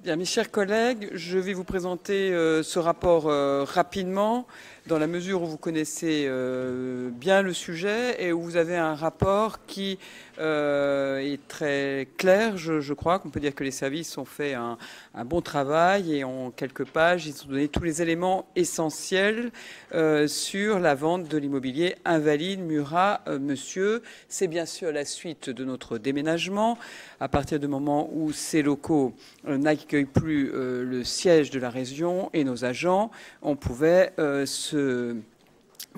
Bien, mes chers collègues, je vais vous présenter ce rapport rapidement, dans la mesure où vous connaissez bien le sujet et où vous avez un rapport qui est très clair. Je crois qu'on peut dire que les services ont fait un bon travail et en quelques pages, ils ont donné tous les éléments essentiels sur la vente de l'immobilier Invalides Murat Monsieur. C'est bien sûr la suite de notre déménagement. À partir du moment où ces locaux n'accueillent plus le siège de la région et nos agents, on pouvait se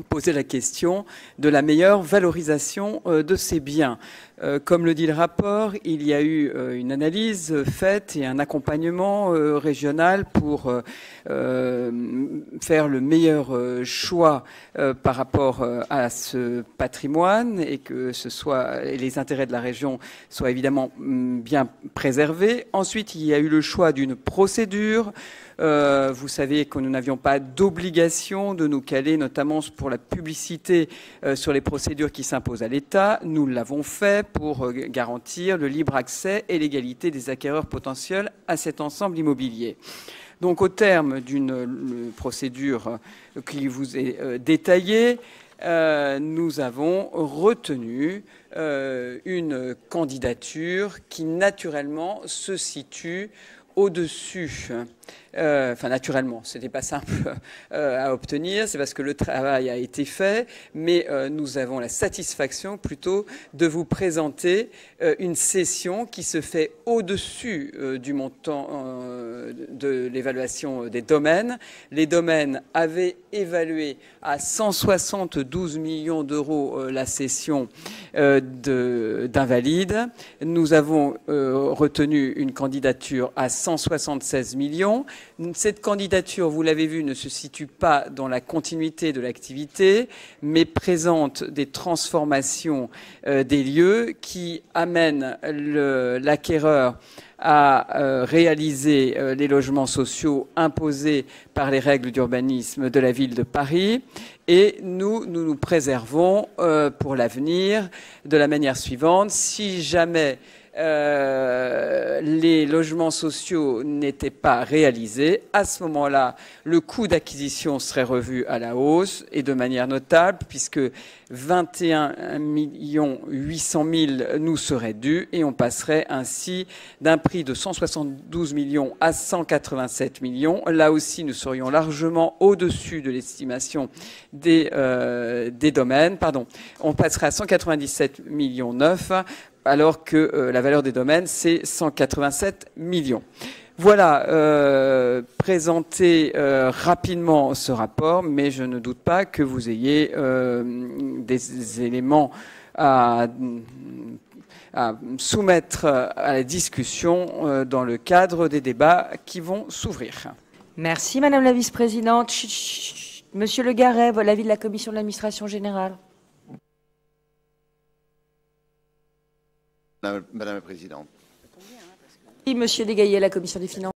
poser la question de la meilleure valorisation de ces biens. Comme le dit le rapport, il y a eu une analyse faite et un accompagnement régional pour faire le meilleur choix par rapport à ce patrimoine et que les intérêts de la région soient évidemment bien préservés. Ensuite, il y a eu le choix d'une procédure. Vous savez que nous n'avions pas d'obligation de nous caler, notamment pour la publicité sur les procédures qui s'imposent à l'État. Nous l'avons fait pour garantir le libre accès et l'égalité des acquéreurs potentiels à cet ensemble immobilier. Donc, au terme d'une procédure qui vous est détaillée, nous avons retenu une candidature qui naturellement se situe au-dessus. Enfin, naturellement, ce n'était pas simple à obtenir, c'est parce que le travail a été fait, mais nous avons la satisfaction plutôt de vous présenter une cession qui se fait au-dessus du montant de l'évaluation des domaines. Les domaines avaient évalué à 172 millions d'euros la cession d'Invalides. Nous avons retenu une candidature à 176 millions. Cette candidature, vous l'avez vu, ne se situe pas dans la continuité de l'activité, mais présente des transformations des lieux qui amènent l'acquéreur à réaliser les logements sociaux imposés par les règles d'urbanisme de la ville de Paris. Et nous préservons pour l'avenir de la manière suivante. Si jamais les logements sociaux n'étaient pas réalisés, à ce moment-là, le coût d'acquisition serait revu à la hausse et de manière notable, puisque 21 800 000 nous seraient dus et on passerait ainsi d'un prix de 172 millions à 187 millions. Là aussi, nous serions largement au-dessus de l'estimation des domaines. Pardon, on passerait à 197 millions 9, alors que la valeur des domaines, c'est 187 millions. Voilà, présenter rapidement ce rapport, mais je ne doute pas que vous ayez des éléments à soumettre à la discussion dans le cadre des débats qui vont s'ouvrir. Merci Madame la Vice-présidente. Monsieur Le Garret, l'avis de la Commission de l'Administration générale. Madame la Présidente. Et Monsieur Desgaillés, la Commission des Finances.